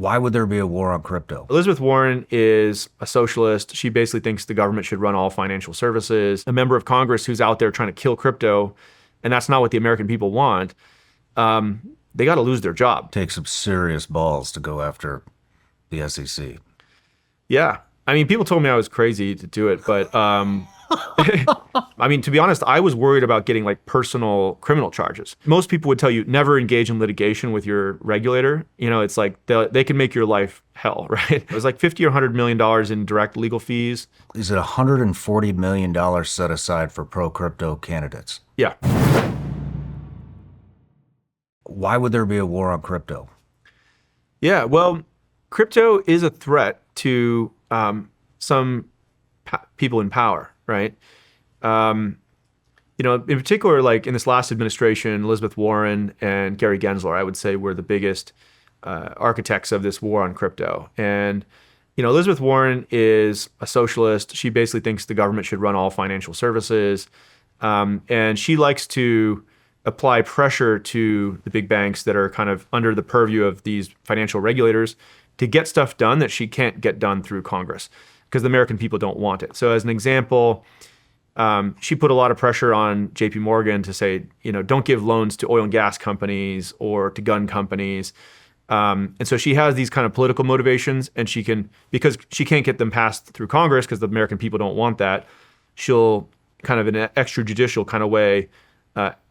Why would there be a war on crypto? Elizabeth Warren is a socialist. She basically thinks the government should run all financial services. A member of Congress who's out there trying to kill crypto, and that's not what the American people want. They got to lose their job. Take some serious balls to go after the SEC. Yeah. I mean, people told me I was crazy to do it, but I mean, to be honest, I was worried about getting like personal criminal charges. Most people would tell you never engage in litigation with your regulator. You know, it's like they can make your life hell, right? It was like $50 or $100 million in direct legal fees. Is it $140 million set aside for pro-crypto candidates? Yeah. Why would there be a war on crypto? Yeah, well, crypto is a threat to some people in power, right? You know, in particular, like in this last administration, Elizabeth Warren and Gary Gensler, I would say, were the biggest architects of this war on crypto. And, you know, Elizabeth Warren is a socialist. She basically thinks the government should run all financial services. And she likes to apply pressure to the big banks that are kind of under the purview of these financial regulators to get stuff done that she can't get done through Congress because the American people don't want it. So as an example, she put a lot of pressure on JP Morgan to say, you know, don't give loans to oil and gas companies or to gun companies. And so she has these kind of political motivations, and she can, because she can't get them passed through Congress because the American people don't want that, she'll kind of in an extrajudicial kind of way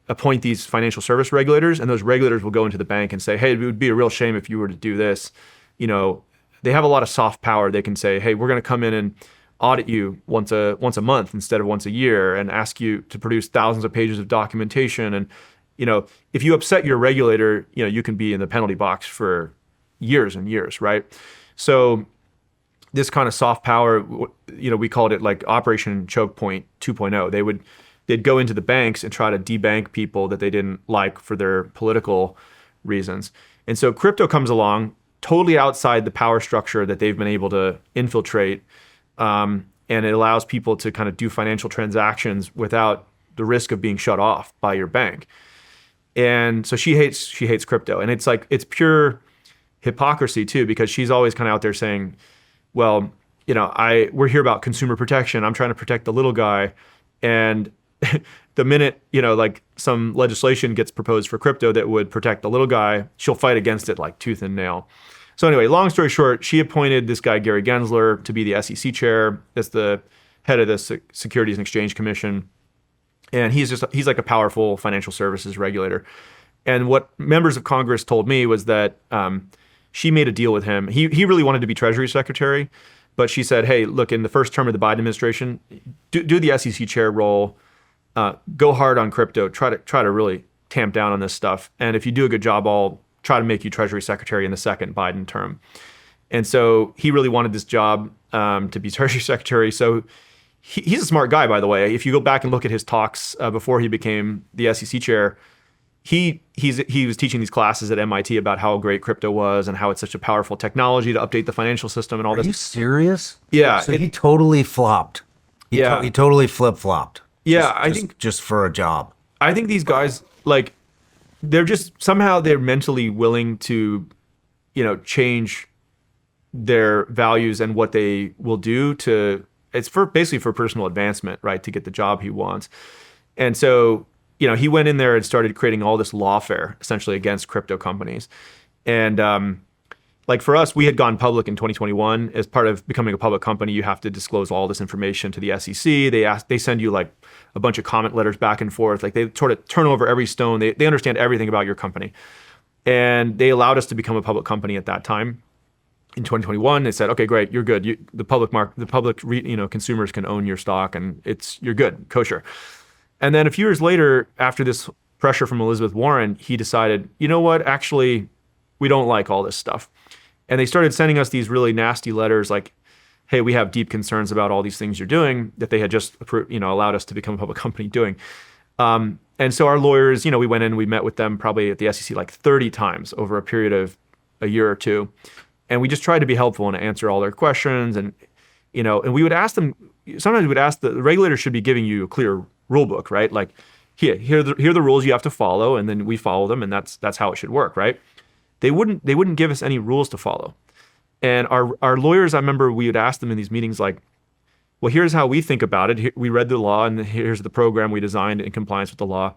appoint these financial service regulators, and those regulators will go into the bank and say, hey, it would be a real shame if you were to do this. You know, they have a lot of soft power. They can say, hey, we're going to come in and audit you once a month instead of once a year and ask you to produce thousands of pages of documentation. And, you know, if you upset your regulator, you know, you can be in the penalty box for years and years, right? So this kind of soft power, you know, we called it like Operation Chokepoint 2.0. They'd go into the banks and try to debank people that they didn't like for their political reasons. And so crypto comes along totally outside the power structure that they've been able to infiltrate. And it allows people to kind of do financial transactions without the risk of being shut off by your bank. And so she hates crypto. And it's like, it's pure hypocrisy too, because she's always kind of out there saying, well, you know, we're here about consumer protection. I'm trying to protect the little guy. And the minute, you know, like some legislation gets proposed for crypto that would protect the little guy, she'll fight against it like tooth and nail. So anyway, long story short, she appointed this guy, Gary Gensler, to be the SEC chair as the head of the Securities and Exchange Commission. And he's like a powerful financial services regulator. And what members of Congress told me was that she made a deal with him. He really wanted to be Treasury Secretary, but she said, hey, look, in the first term of the Biden administration, do the SEC chair role, go hard on crypto, try to really tamp down on this stuff. And if you do a good job, I'll try to make you Treasury Secretary in the second Biden term. And so he really wanted this job to be Treasury Secretary. So he's a smart guy, by the way. If you go back and look at his talks before he became the SEC chair, he was teaching these classes at MIT about how great crypto was and how it's such a powerful technology to update the financial system and all this. Are you serious? Yeah. So he totally flopped. He totally flip-flopped. Yeah, I think just for a job. I think these guys, like, they're mentally willing to, you know, change their values and what they will do it's basically for personal advancement, right? To get the job he wants. And so, you know, he went in there and started creating all this lawfare essentially against crypto companies. And like for us, we had gone public in 2021. As part of becoming a public company, you have to disclose all this information to the SEC. They send you like a bunch of comment letters back and forth. Like they sort of turn over every stone. They understand everything about your company. And they allowed us to become a public company at that time. In 2021, they said, okay, great, you're good. The public consumers can own your stock and you're good, kosher. And then a few years later, after this pressure from Elizabeth Warren, he decided, you know what, actually, we don't like all this stuff. And they started sending us these really nasty letters like, hey, we have deep concerns about all these things you're doing that they had just allowed us to become a public company doing. And so our lawyers, you know, we went in, we met with them probably at the SEC like 30 times over a period of a year or two. And we just tried to be helpful and answer all their questions. And, you know, and we would ask them, sometimes we would ask the regulator should be giving you a clear rule book, right? Like, here are the rules you have to follow, and then we follow them, and that's how it should work, right? they wouldn't give us any rules to follow. And our lawyers, I remember we would ask them in these meetings like, well, here's how we think about it. We read the law, and here's the program we designed in compliance with the law.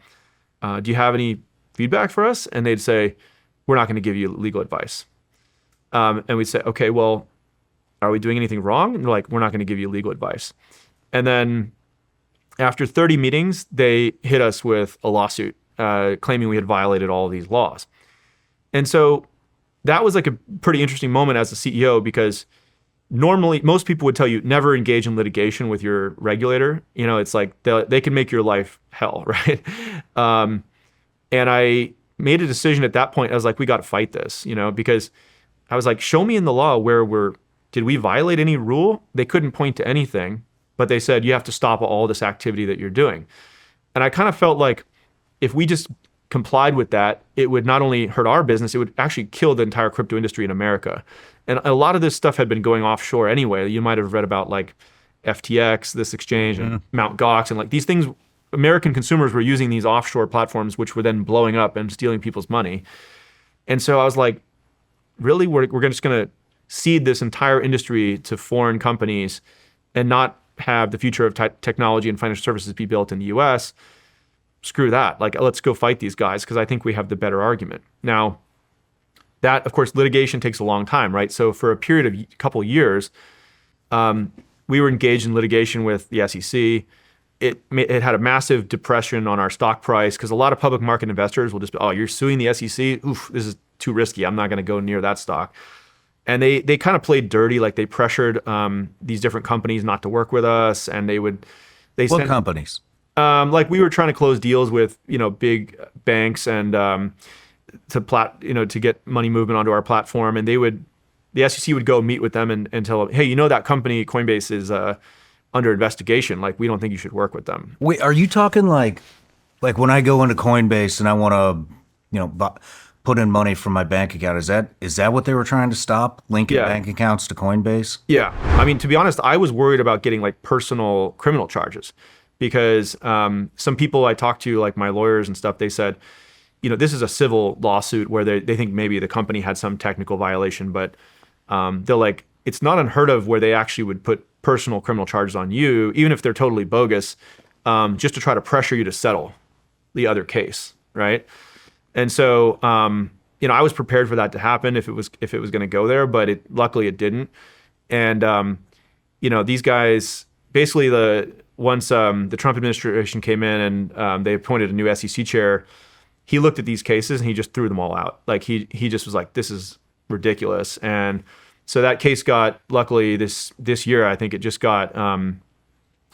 Do you have any feedback for us? And they'd say, we're not going to give you legal advice. And we'd say, okay, well, are we doing anything wrong? And they're like, we're not going to give you legal advice. And then after 30 meetings, they hit us with a lawsuit claiming we had violated all of these laws. And so that was like a pretty interesting moment as a CEO, because normally most people would tell you never engage in litigation with your regulator. You know, it's like they can make your life hell, right? And I made a decision at that point. I was like, we got to fight this, you know, because I was like, show me in the law where did we violate any rule? They couldn't point to anything, but they said, you have to stop all this activity that you're doing. And I kind of felt like if we just complied with that, it would not only hurt our business, it would actually kill the entire crypto industry in America. And a lot of this stuff had been going offshore anyway. You might have read about like FTX, this exchange, and Mt. Gox, and like these things. American consumers were using these offshore platforms, which were then blowing up and stealing people's money. And so I was like, really, we're just going to cede this entire industry to foreign companies and not have the future of technology and financial services be built in the US? Screw that. Like, let's go fight these guys, because I think we have the better argument. Now, that, of course, litigation takes a long time, right? So for a period of a couple of years, we were engaged in litigation with the SEC. It had a massive depression on our stock price, because a lot of public market investors will just be, oh, you're suing the SEC? Oof, this is too risky. I'm not going to go near that stock. And they kind of played dirty. Like, they pressured these different companies not to work with us. And what companies? Like, we were trying to close deals with, big banks and to get money movement onto our platform. And the SEC would go meet with them and tell them, hey, that company Coinbase is under investigation. Like, we don't think you should work with them. Wait, are you talking like when I go into Coinbase and I want to, put in money from my bank account? Is that what they were trying to stop? Linking bank accounts to Coinbase? Yeah. I mean, to be honest, I was worried about getting like personal criminal charges, because some people I talked to, like my lawyers and stuff, they said, this is a civil lawsuit where they think maybe the company had some technical violation, but they're like, it's not unheard of where they actually would put personal criminal charges on you, even if they're totally bogus, just to try to pressure you to settle the other case, right? And so, I was prepared for that to happen if it was going to go there, but luckily it didn't. And these guys basically once the Trump administration came in and they appointed a new SEC chair, he looked at these cases and he just threw them all out. Like, he just was like, this is ridiculous. And so that case got, luckily this year, I think it just got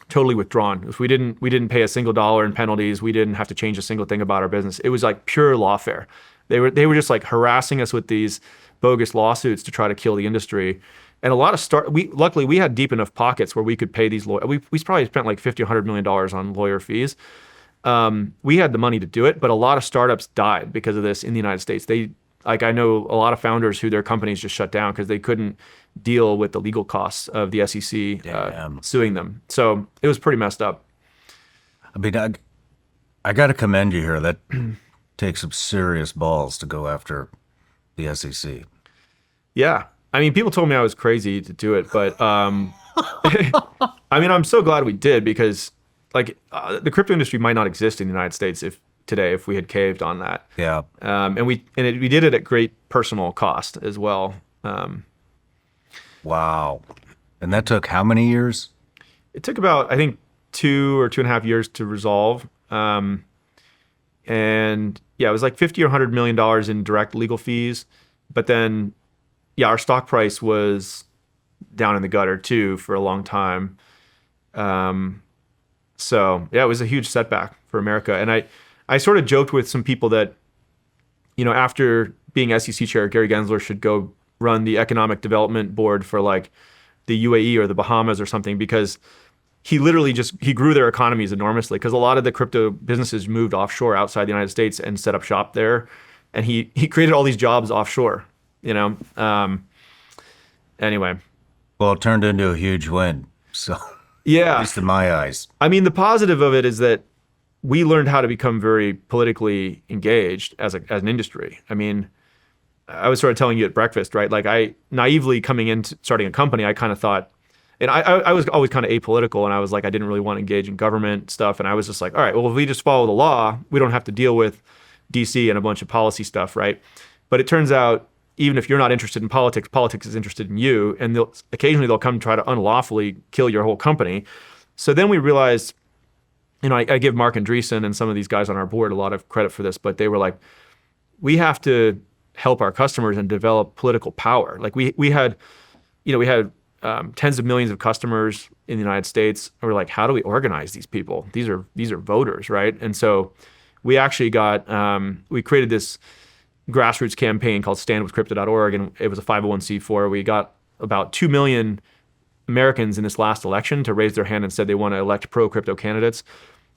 totally withdrawn. If we didn't pay a single dollar in penalties, we didn't have to change a single thing about our business. It was like pure lawfare. They were just like harassing us with these bogus lawsuits to try to kill the industry. And a lot of luckily we had deep enough pockets where we could pay these lawyers. We probably spent like $50, $100 million on lawyer fees. We had the money to do it, but a lot of startups died because of this in the United States. I know a lot of founders who their companies just shut down because they couldn't deal with the legal costs of the SEC suing them. So it was pretty messed up. I mean, I got to commend you here. That takes some serious balls to go after the SEC. Yeah. I mean, people told me I was crazy to do it, but I mean, I'm so glad we did, because the crypto industry might not exist in the United States if we had caved on that. Yeah. And we did it at great personal cost as well. Wow. And that took how many years? It took about, I think, 2 or 2.5 years to resolve. And yeah, it was like $50 or $100 million in direct legal fees. But then, yeah, our stock price was down in the gutter too for a long time. So yeah, it was a huge setback for America. And I sort of joked with some people that, after being SEC chair, Gary Gensler should go run the economic development board for like the UAE or the Bahamas or something, because he literally he grew their economies enormously, because a lot of the crypto businesses moved offshore outside the United States and set up shop there. And he created all these jobs offshore, anyway. Well, it turned into a huge win. So yeah, at least in my eyes. I mean, the positive of it is that we learned how to become very politically engaged as an industry. I mean, I was sort of telling you at breakfast, right? Like I naively coming into starting a company, I kind of thought, and I was always kind of apolitical, and I was like, I didn't really want to engage in government stuff. And I was just like, all right, well, if we just follow the law, we don't have to deal with DC and a bunch of policy stuff, right? But it turns out, even if you're not interested in politics, politics is interested in you, and occasionally they'll come try to unlawfully kill your whole company. So then we realized, I give Mark Andreessen and some of these guys on our board a lot of credit for this, but they were like, we have to help our customers and develop political power. Like we had tens of millions of customers in the United States. And we're like, how do we organize these people? These are voters, right? And so we actually we created this grassroots campaign called standwithcrypto.org, and it was a 501c4. We got about 2 million Americans in this last election to raise their hand and said they want to elect pro-crypto candidates.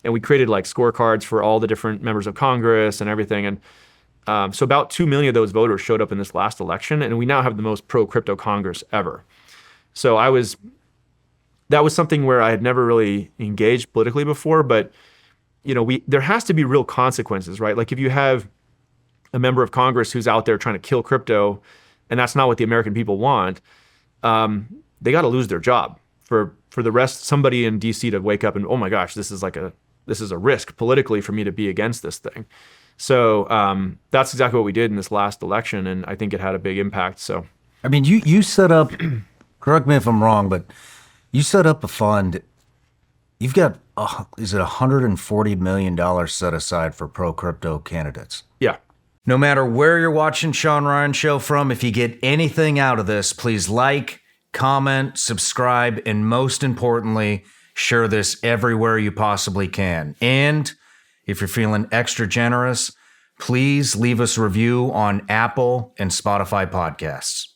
And we created like scorecards for all the different members of Congress and everything. And so about 2 million of those voters showed up in this last election, and we now have the most pro-crypto Congress ever. So that was something where I had never really engaged politically before, but there has to be real consequences, right? Like if you have a member of Congress who's out there trying to kill crypto, and that's not what the American people want, they got to lose their job. For the rest, somebody in DC to wake up and, oh my gosh, this is a risk politically for me to be against this thing. So that's exactly what we did in this last election, and I think it had a big impact. So, I mean, you set up, correct me if I'm wrong, but you set up a fund. You've got, is it $140 million set aside for pro-crypto candidates? Yeah. No matter where you're watching Shawn Ryan Show from, if you get anything out of this, please like, comment, subscribe, and most importantly, share this everywhere you possibly can. And if you're feeling extra generous, please leave us a review on Apple and Spotify podcasts.